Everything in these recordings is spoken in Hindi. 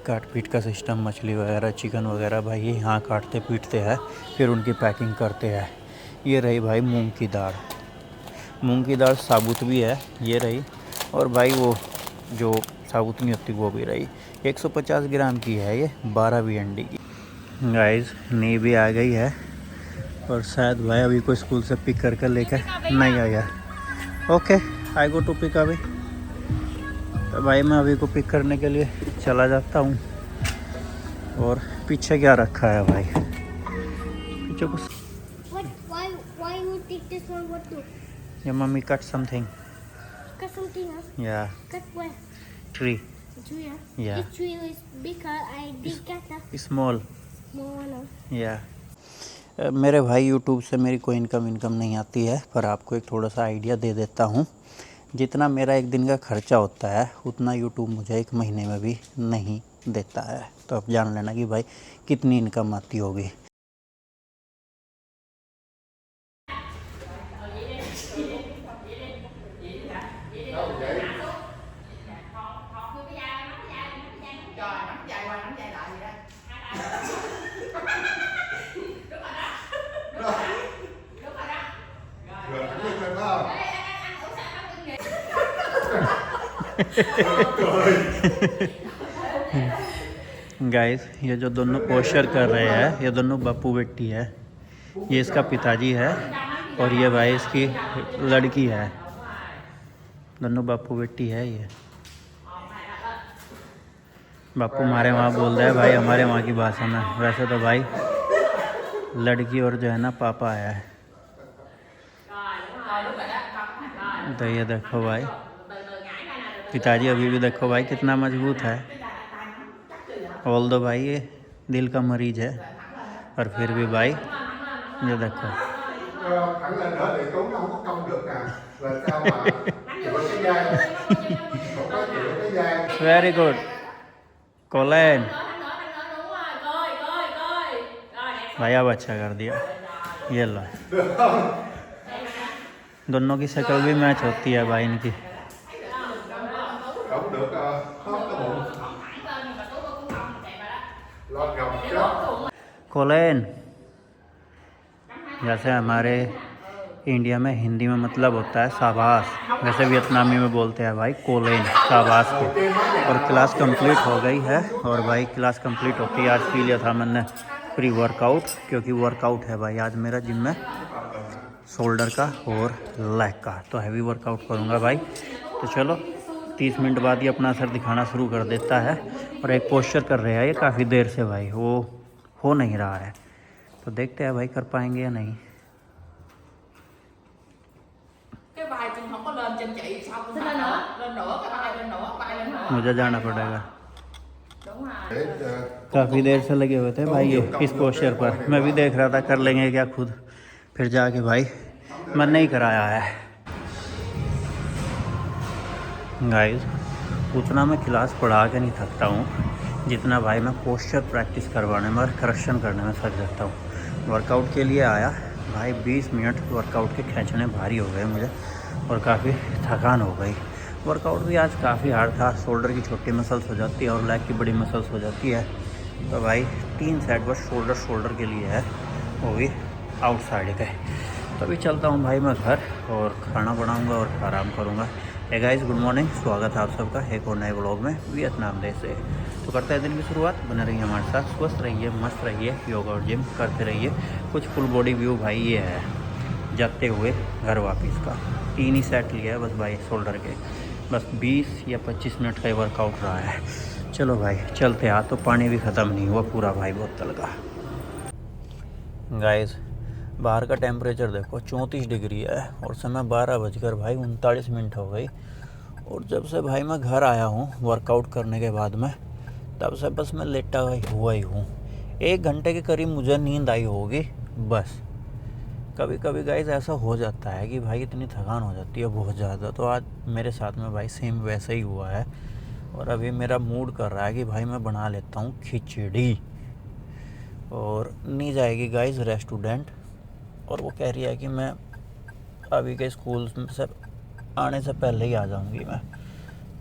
काट पीट का सिस्टम, मछली वगैरह, चिकन वगैरह भाई ये यहाँ काटते पीटते हैं, फिर उनकी पैकिंग करते हैं। ये रही भाई मूंग की दाल, मूंग की दाल साबुत भी है ये रही, और भाई वो जो साबुत नहीं होती वो भी रही। 150 ग्राम की है ये, 12 वीएनडी की। गाइस नी भी आ गई है, और शायद भाई अभी को स्कूल से पिक करके लेकर नहीं आया। Okay I go to pick अभी। तो भाई मैं अभी को पिक करने के लिए चला जाता हूँ। और पीछे क्या रखा है भाई, पीछे कुछ। Why you take this one? What do? या mummy cut something. Cut something else. या Cut where? Tree. Tree. Yeah. This tree is bigger. I did cut a small. small one. या मेरे भाई यूट्यूब से मेरी कोई इनकम नहीं आती है, पर आपको एक थोड़ा सा आइडिया दे देता हूँ। जितना मेरा एक दिन का खर्चा होता है उतना यूट्यूब मुझे एक महीने में भी नहीं देता है। तो आप जान लेना कि भाई कितनी इनकम आती होगी। गाइस ये जो दोनों पोस्चर कर रहे हैं ये दोनों बापू बेटी है। ये इसका पिताजी है और ये भाई इसकी लड़की है। दोनों बापू बेटी है। ये बापू हमारे वहाँ बोल रहा है भाई हमारे वहाँ की भाषा में, वैसे तो भाई लड़की और जो है ना पापा है। तो ये देखो भाई पिताजी अभी भी देखो भाई कितना मजबूत है। ऑल दो भाई ये दिल का मरीज है, और फिर भी भाई ये देखो। वेरी गुड कोलेन भाई, अब अच्छा कर दिया। ये लो दोनों की शक्ल भी मैच होती है भाई इनकी। कोलेन जैसे हमारे इंडिया में हिंदी में मतलब होता है शाबाश, वैसे वियतनामी में बोलते हैं भाई कोलेन, शाबाश को। और क्लास कंप्लीट हो गई है, और भाई क्लास कंप्लीट होती है आज पी लिया था मैंने प्री वर्कआउट, क्योंकि वर्कआउट है भाई आज मेरा जिम में शोल्डर का और लेग का, तो हैवी वर्कआउट करूँगा भाई। तो चलो 30 मिनट बाद ये अपना असर दिखाना शुरू कर देता है। और एक पोस्चर कर रहे हैं ये काफ़ी देर से भाई, वो हो नहीं रहा है, तो देखते हैं भाई कर पाएंगे या नहीं। मुझे जाना पड़ेगा, काफ़ी देर से लगे हुए थे भाई ये इस पोस्चर पर। मैं भी देख रहा था कर लेंगे क्या खुद, फिर जाके भाई मन नहीं कराया है। गाइस उतना मैं क्लास पढ़ा के नहीं थकता हूँ जितना भाई मैं पोस्चर प्रैक्टिस करवाने में और करेक्शन करने में थक जाता हूँ। वर्कआउट के लिए आया भाई, 20 मिनट वर्कआउट के खींचने भारी हो गए मुझे, और काफ़ी थकान हो गई। वर्कआउट भी आज काफ़ी हार्ड था, शोल्डर की छोटी मसल्स हो जाती है और लेग की बड़ी मसल्स हो जाती है। तो भाई 3 सेट बस शोल्डर के लिए है, वो भी आउटसाइड के। तो अभी चलता हूँ भाई मैं घर, और खाना बनाऊँगा और आराम करूँगा। हे गाइस गुड मॉर्निंग, स्वागत है आप सबका एक और नए व्लॉग में वियतनाम देश से। तो करते हैं दिन की शुरुआत, बने रहिए हमारे साथ, स्वस्थ रहिए, मस्त रहिए, योगा और जिम करते रहिए। कुछ फुल बॉडी व्यू भाई ये है जाते हुए घर वापस का। 3 ही सेट लिया है बस भाई शोल्डर के, बस 20 या 25 मिनट का वर्कआउट रहा है। चलो भाई चलते आ, तो पानी भी ख़त्म नहीं हुआ पूरा भाई बोतल का। गाइस बाहर का टेम्परेचर देखो 34 डिग्री है, और समय 12 बजकर भाई 39 मिनट हो गई। और जब से भाई मैं घर आया हूँ वर्कआउट करने के बाद में, तब से बस मैं लेटा हुआ ही हूँ। 1 घंटे के करीब मुझे नींद आई होगी बस। कभी कभी गाइस ऐसा हो जाता है कि भाई इतनी थकान हो जाती है बहुत ज़्यादा। तो आज मेरे साथ में भाई सेम वैसा ही हुआ है, और अभी मेरा मूड कर रहा है कि भाई मैं बना लेता हूँ खिचड़ी। और नहीं जाएगी गाइस रेस्टोरेंट, और वो कह रही है कि मैं अभी के स्कूल से आने से पहले ही आ जाऊंगी मैं।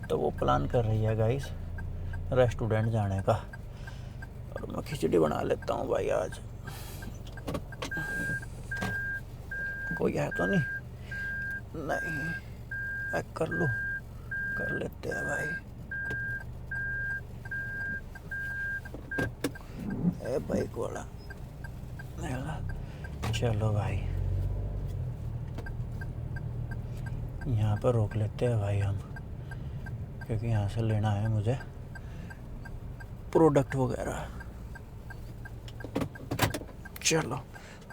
तो वो प्लान कर रही है गाइस, रेस्टोरेंट जाने का। और मैं खिचड़ी बना लेता हूँ भाई आज। कोई है तो नहीं? नहीं, पैक कर लूँ, कर लेते हैं भाई। ए बाइक वाला, चलो भाई यहाँ पर रोक लेते हैं भाई हम, क्योंकि यहाँ से लेना है मुझे प्रोडक्ट वगैरह। चलो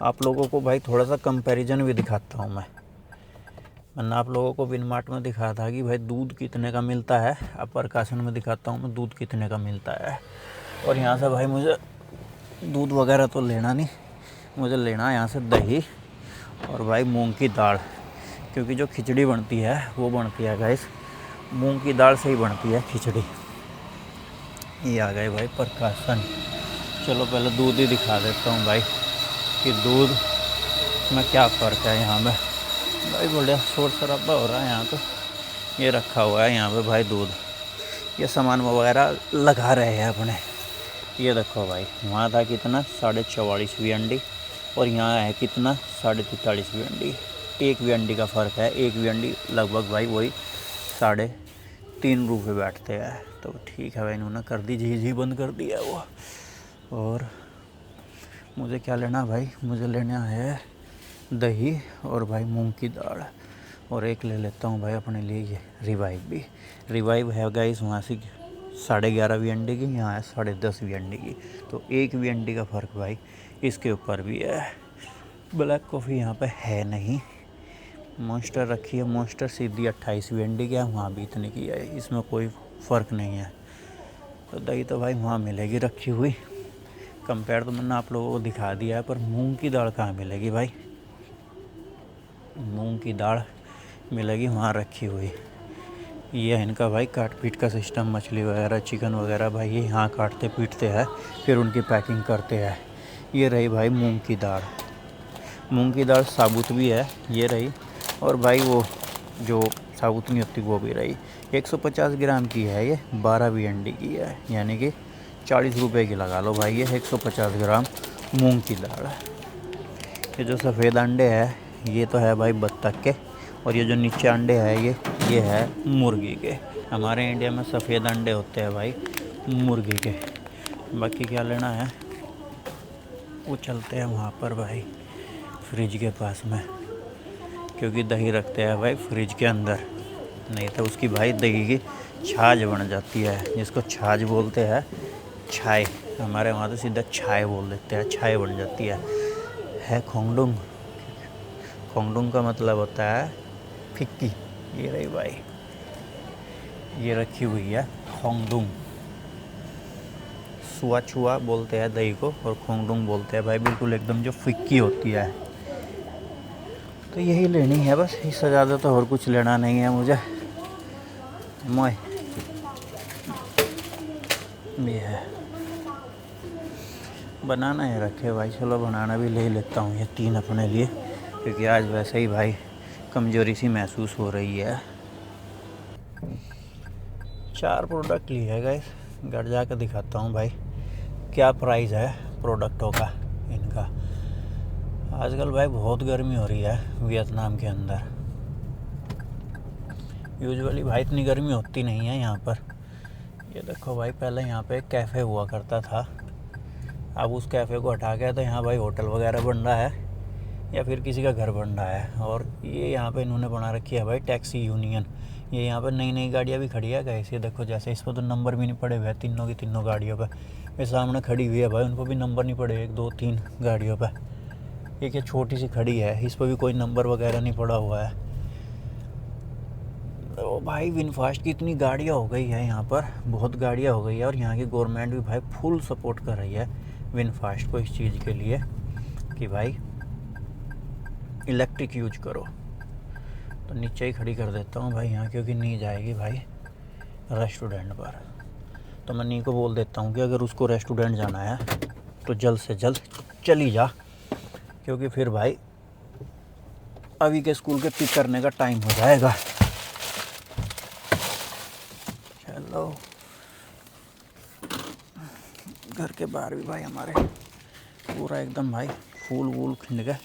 आप लोगों को भाई थोड़ा सा कंपैरिजन भी दिखाता हूँ मैंने आप लोगों को विनमार्ट में दिखाया था कि भाई दूध कितने का मिलता है, अब प्रकाशन में दिखाता हूँ मैं दूध कितने का मिलता है। और यहाँ से भाई मुझे दूध वगैरह तो लेना नहीं, मुझे लेना है यहाँ से दही और भाई मूंग की दाल, क्योंकि जो खिचड़ी बनती है वो बनती है गाइस मूंग की दाल से ही बनती है खिचड़ी। ये आ गए भाई प्रकाशन। चलो पहले दूध ही दिखा देता हूँ भाई कि दूध में क्या फ़र्क है यहाँ में। भाई बढ़िया शोर शराबा हो रहा है यहाँ तो। ये रखा हुआ है यहाँ पे भाई दूध, ये सामान वगैरह लगा रहे हैं अपने। ये देखो भाई वहाँ था कितना 44.5 VND और यहाँ है कितना 43.5 VND। 1 VND का फ़र्क है। 1 VND लगभग भाई वही 3.5 रुपये बैठते हैं। तो ठीक है भाई, इन्होंने कर दी जी बंद कर दिया वो। और मुझे क्या लेना भाई, मुझे लेना है दही और भाई मूंग की दाल, और एक ले लेता हूँ भाई अपने लिए ये रिवाइव भी। रिवाइव है गाइस वहाँ से 11.5 VND की, यहाँ है 10.5 VND की। तो 1 VND का फ़र्क भाई इसके ऊपर भी है। ब्लैक कॉफ़ी यहाँ पे है नहीं। मॉन्स्टर रखी है, मॉन्स्टर सीधी 28 VND की है, वहाँ भी इतने की है, इसमें कोई फ़र्क नहीं है। तो दही तो भाई वहाँ मिलेगी रखी हुई। कंपेयर तो मैंने आप लोगों को दिखा दिया है, पर मूंग की दाल कहाँ मिलेगी भाई? मूंग की दाल मिलेगी वहाँ रखी हुई। ये है इनका भाई काट पीट का सिस्टम। मछली वगैरह चिकन वगैरह भाई ये यहाँ काटते पीटते हैं, फिर उनकी पैकिंग करते हैं। ये रही भाई मूंग की दाल। मूंग की दाल साबुत भी है, ये रही। और भाई वो जो साबुत नहीं होती वो भी रही। 150 ग्राम की है ये, 12 VND की है, यानी कि 40 रुपये की लगा लो भाई। ये 150 ग्राम मूंग की दाल। ये जो सफ़ेद अंडे है ये तो है भाई बत्तख के, और ये जो नीचे अंडे है ये है मुर्गी के। हमारे इंडिया में सफ़ेद अंडे होते हैं भाई मुर्गी के। बाकी क्या लेना है वो चलते हैं वहाँ पर भाई फ्रिज के पास में, क्योंकि दही रखते हैं भाई फ्रिज के अंदर, नहीं तो उसकी भाई दही की छाछ बन जाती है, जिसको छाछ बोलते हैं। छाय हमारे वहाँ तो सीधा छाय बोल देते हैं, छाय बन जाती है खोंगडुंग। खोंगडुंग का मतलब होता है फिक्की। ये रही भाई, ये रखी हुई है खोंगडुंग। सुआ छुआ बोलते हैं दही को, और खोंगडुंग बोलते हैं भाई बिल्कुल एकदम जो फिक्की होती है। तो यही लेनी है बस, इससे ज़्यादा तो और कुछ लेना नहीं है मुझे। मोय ये है, बनाना है रखे भाई। चलो बनाना भी ले लेता हूँ ये 3 अपने लिए, क्योंकि आज वैसे ही भाई कमज़ोरी सी महसूस हो रही है। 4 प्रोडक्ट लिए है गाइस, घर जाकर दिखाता हूँ भाई क्या प्राइस है प्रोडक्टों का इनका। आजकल भाई बहुत गर्मी हो रही है वियतनाम के अंदर। यूजुअली भाई इतनी गर्मी होती नहीं है यहाँ पर। ये देखो भाई, पहले यहाँ पे एक कैफ़े हुआ करता था, अब उस कैफ़े को हटा के तो यहाँ भाई होटल वगैरह बन रहा है या फिर किसी का घर बन रहा है। और ये यहाँ पे इन्होंने बना रखी है भाई टैक्सी यूनियन। ये यहाँ पर नई गाड़ियाँ भी खड़ी है गाइस। ये देखो, जैसे इस पर तो नंबर भी नहीं पड़े हुए हैं तीनों की तीनों गाड़ियों पे। ये सामने खड़ी हुई है भाई, उन पर भी नंबर नहीं पड़े, 1 2 3 गाड़ियों पे। एक ये छोटी सी खड़ी है, इस पर भी कोई नंबर वगैरह नहीं पड़ा हुआ है। तो भाई विनफास्ट की इतनी गाड़ियाँ हो गई है यहाँ पर, बहुत गाड़ियाँ हो गई है। और यहाँ की गवर्नमेंट भी भाई फुल सपोर्ट कर रही है विनफास्ट को इस चीज़ के लिए कि भाई इलेक्ट्रिक यूज करो। तो नीचे ही खड़ी कर देता हूँ भाई यहाँ, क्योंकि नी जाएगी भाई रेस्टोरेंट पर। तो मैं नी को बोल देता हूँ कि अगर उसको रेस्टोरेंट जाना है तो जल्द से जल्द चली जा, क्योंकि फिर भाई अभी के स्कूल के पिक करने का टाइम हो जाएगा। चलो घर के बाहर भी भाई हमारे पूरा एकदम भाई फूल वूल खिंड गए,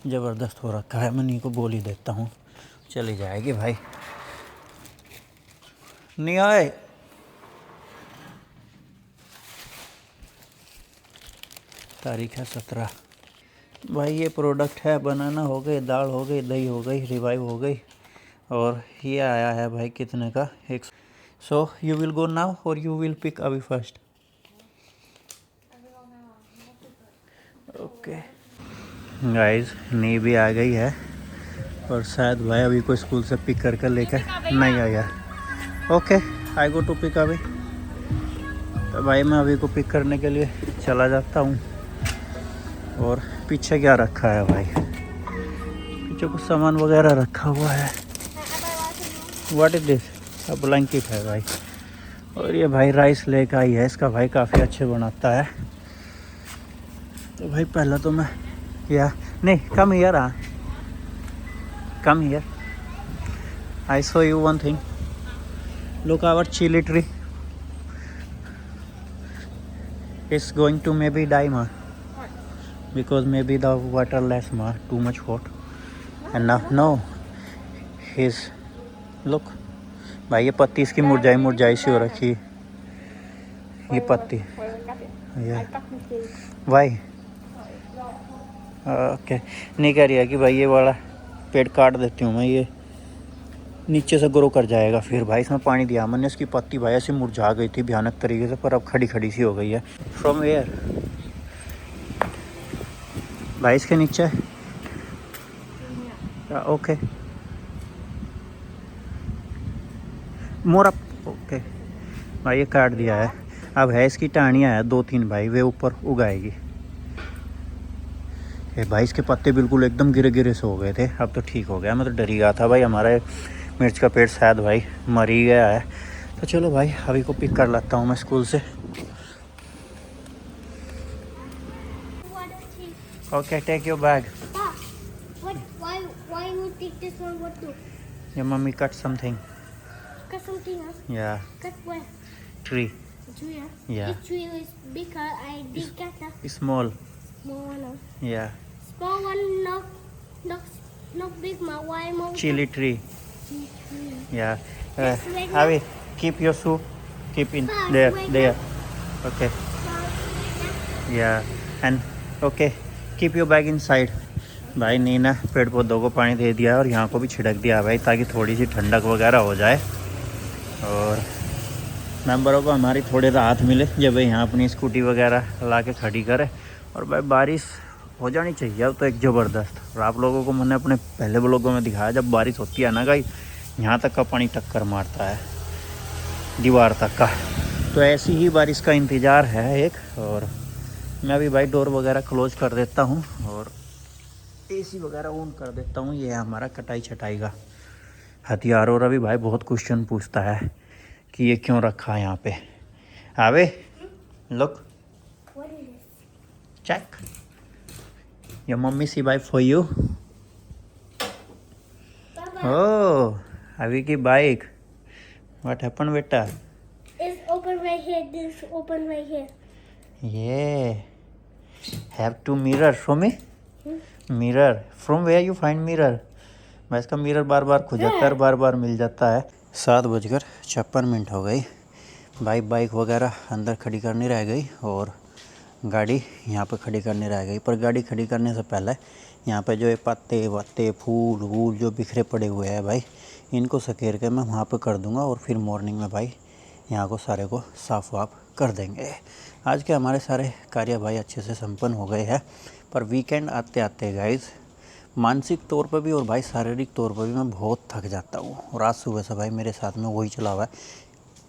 ज़बरदस्त हो रखा है। मैं नी को बोल ही देता हूँ, चली जाएगी भाई। नहीं आए तारीख है 17 भाई। ये प्रोडक्ट है, बनाना हो गई, दाल हो गई, दही हो गई, रिवाइव हो गई, और ये आया है भाई कितने का, एक। So you will go now और यू विल पिक अभी फर्स्ट? ओके गाइस, नी भी आ गई है और शायद भाई अभी को स्कूल से पिक करके लेकर नहीं आया। Okay I go to pick अभी। तो भाई मैं अभी को पिक करने के लिए चला जाता हूँ। और पीछे क्या रखा है भाई, पीछे कुछ सामान वगैरह रखा हुआ है। What is this? ब्लैंकेट है भाई। और ये भाई राइस लेकर आई है, इसका भाई काफ़ी अच्छे बनाता है। तो भाई पहला तो मैं या नहीं, come here, come here, I show you one thing. Look our chilli tree is going to maybe die ma, because maybe the water less ma, too much hot, and now no his look भाई ये पत्ती इसकी मुरझाई सी हो रखी, ये पत्ती ये भाई। ओके नहीं कह रही है कि भाई ये वाला पेड़ काट देती हूँ मैं, ये नीचे से ग्रो कर जाएगा। फिर भाई इसमें पानी दिया मैंने, इसकी पत्ती भाई ऐसे मुरझा गई थी भयानक तरीके से, पर अब खड़ी खड़ी सी हो गई है। फ्रॉम वेयर भाई? इसके नीचे। Okay more up. ओके भाई ये काट दिया है, अब है इसकी टहनियाँ है 2-3 भाई, वे ऊपर उगाएगी। ये भाई इसके पत्ते बिल्कुल एकदम गिरे गिरे से हो गए थे, अब तो ठीक हो गया। मैं तो डर ही गया था भाई हमारा मिर्च का पेड़ शायद भाई मर ही गया है। तो चलो भाई अभी को पिक कर लेता हूँ मैं स्कूल से। Okay take your bag. Why you take this one? What do? Your mommy cut something. Cut something, huh? Yeah, Cut where? tree. Tree, huh? Yeah. This tree is bigger. I did cut the Small. small one. Huh? Yeah. Small one, not big. Ma, why more? Chili tree. Tree. Yeah. That's right. Avi, keep your shoe. Keep in Fast, there. wait, There. Okay. Yeah. And okay. Keep your bag inside. भाई नी ने पेड़ पौधों को पानी दे दिया और यहाँ को भी छिड़क दिया भाई, ताकि थोड़ी सी ठंडक वगैरह हो जाए और मेंबरों को हमारी थोड़ी राहत मिले जब भाई यहाँ अपनी स्कूटी वगैरह ला के खड़ी करे। और भाई बारिश हो जानी चाहिए अब तो एक ज़बरदस्त। और आप लोगों को मैंने अपने पहले ब्लॉगों में दिखाया, जब बारिश होती है ना भाई, यहाँ तक का पानी टक्कर मारता है दीवार तक का। तो ऐसी ही बारिश का इंतज़ार है एक। और मैं अभी भाई डोर वगैरह क्लोज कर देता हूँ और एसी वगैरह ऑन कर देता हूँ। ये है हमारा कटाई छटाई का हथियार। और अभी भाई बहुत क्वेश्चन पूछता है कि ये क्यों रखा है यहाँ पे। आवे look check your mummy see bike for you. Oh अभी की बाइक, व्हाट हैपन बेटा? It's open right here. This open right here. ये have to mirror show me. Mirror from where you find mirror? मैं इसका मिरर बार बार खुजाता है, बार बार मिल जाता है। 7:56 हो गई भाई। बाइक वगैरह अंदर खड़ी करनी रह गई और गाड़ी यहाँ पे खड़ी करनी रह गई। पर गाड़ी खड़ी करने से पहले यहाँ पे जो ये पत्ते वत्ते फूल वूल जो बिखरे पड़े हुए हैं भाई, इनको सकेर के मैं वहाँ पे कर दूँगा और फिर मॉर्निंग में भाई यहाँ को सारे को साफ़ वाफ कर देंगे। आज के हमारे सारे कार्य भाई अच्छे से संपन्न हो गए हैं। पर वीकेंड आते आते गाइस मानसिक तौर पर भी और भाई शारीरिक तौर पर भी मैं बहुत थक जाता हूँ। और आज सुबह से भाई मेरे साथ में वही चला हुआ है।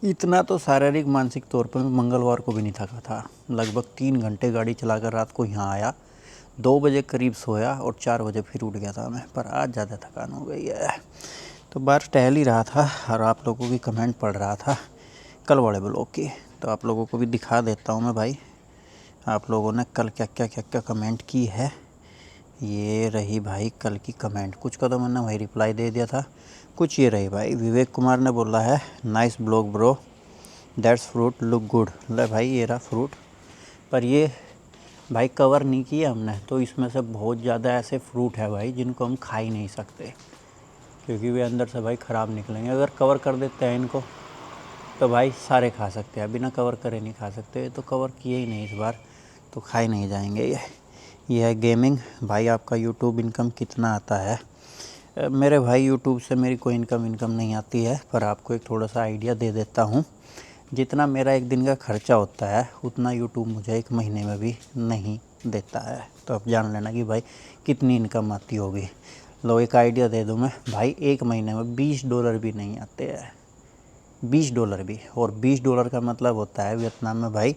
इतना तो शारीरिक मानसिक तौर पर मैं मंगलवार को भी नहीं थका था। लगभग 3 घंटे गाड़ी चलाकर रात को यहाँ आया, 2 बजे करीब सोया और 4 बजे फिर उठ गया था मैं। पर आज ज़्यादा थकान हो गई है। तो बाहर टहल ही रहा था और आप लोगों की कमेंट पढ़ रहा था कल वाले ब्लॉग की। तो आप लोगों को भी दिखा देता हूँ मैं भाई, आप लोगों ने कल क्या क्या कमेंट की है। ये रही भाई कल की कमेंट, कुछ का तो मैंने वही रिप्लाई दे दिया था, कुछ ये रही भाई। विवेक कुमार ने बोला है nice blog bro, that's fruit look good. ले भाई ये रहा फ्रूट, पर ये भाई कवर नहीं किया हमने, तो इसमें से बहुत ज़्यादा ऐसे फ्रूट है भाई जिनको हम खा ही नहीं सकते, क्योंकि वे अंदर से भाई ख़राब निकलेंगे। अगर कवर कर देते हैं इनको तो भाई सारे खा सकते हैं, बिना कवर करे नहीं खा सकते। तो कवर किए ही नहीं इस बार, तो खा ही नहीं जाएंगे ये है गेमिंग। भाई आपका यूट्यूब इनकम कितना आता है? मेरे भाई यूट्यूब से मेरी कोई इनकम नहीं आती है, पर आपको एक थोड़ा सा आइडिया दे देता हूँ। जितना मेरा एक दिन का खर्चा होता है उतना यूट्यूब मुझे एक महीने में भी नहीं देता है। तो आप जान लेना कि भाई कितनी इनकम आती होगी। लो एक आइडिया दे दूँ मैं भाई, एक महीने में $20 भी नहीं आते हैं, $20 भी। और $20 का मतलब होता है वियतनाम में भाई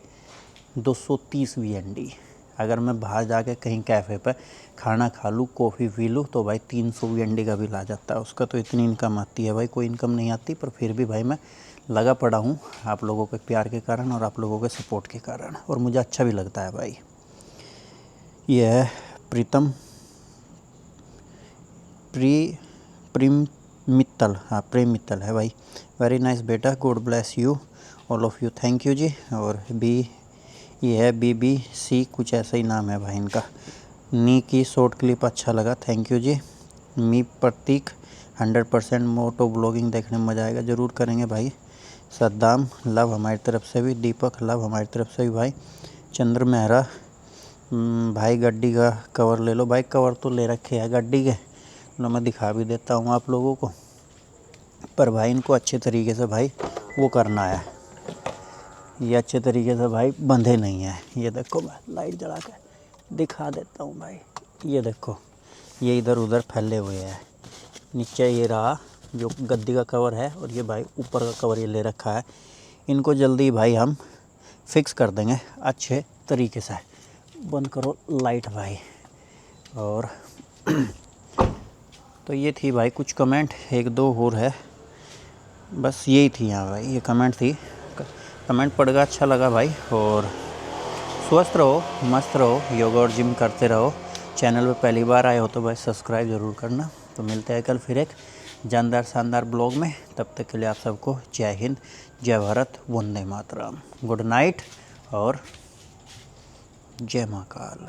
230 VND। अगर मैं बाहर जाके कहीं कैफ़े पर खाना खा लूँ, कॉफ़ी पी लूँ, तो भाई 300 VND का बिल आ जाता है उसका। तो इतनी इनकम आती है भाई, कोई इनकम नहीं आती, पर फिर भी भाई मैं लगा पड़ा हूँ आप लोगों के प्यार के कारण और आप लोगों के सपोर्ट के कारण, और मुझे अच्छा भी लगता है भाई। ये है प्रीतम प्रेम मित्तल, हाँ प्रेम मित्तल है भाई। वेरी नाइस बेटा, God bless you all of you, thank you जी। और ये है BBC कुछ ऐसा ही नाम है भाई इनका। नी की शॉर्ट क्लिप अच्छा लगा, थैंक यू जी। मी प्रतीक 100% मोटो ब्लॉगिंग देखने में मज़ा आएगा, ज़रूर करेंगे भाई। सद्दाम लव हमारी तरफ से भी, दीपक लव हमारी तरफ से भी भाई। चंद्र मेहरा भाई गड्डी का कवर ले लो भाई, कवर तो ले रखे हैं गड्डी के, लो मैं दिखा भी देता हूँ आप लोगों को। पर भाई इनको अच्छे तरीके से भाई वो करना है, ये अच्छे तरीके से भाई बंधे नहीं है। ये देखो मैं लाइट जला के दिखा देता हूँ भाई, ये देखो ये इधर उधर फैले हुए हैं। नीचे ये रहा जो गद्दी का कवर है, और ये भाई ऊपर का कवर ये ले रखा है। इनको जल्दी भाई हम फिक्स कर देंगे अच्छे तरीके से। बंद करो लाइट भाई। और तो ये थी भाई कुछ कमेंट, एक दो और है, बस यही थी यहाँ भाई, ये कमेंट थी। कमेंट पढ़ कर अच्छा लगा भाई। और स्वस्थ रहो, मस्त रहो, योगा और जिम करते रहो। चैनल पे पहली बार आए हो तो भाई सब्सक्राइब ज़रूर करना। तो मिलते हैं कल फिर एक जानदार शानदार ब्लॉग में। तब तक के लिए आप सबको जय हिंद, जय भारत, वंदे मातरम, गुड नाइट और जय महाकाल।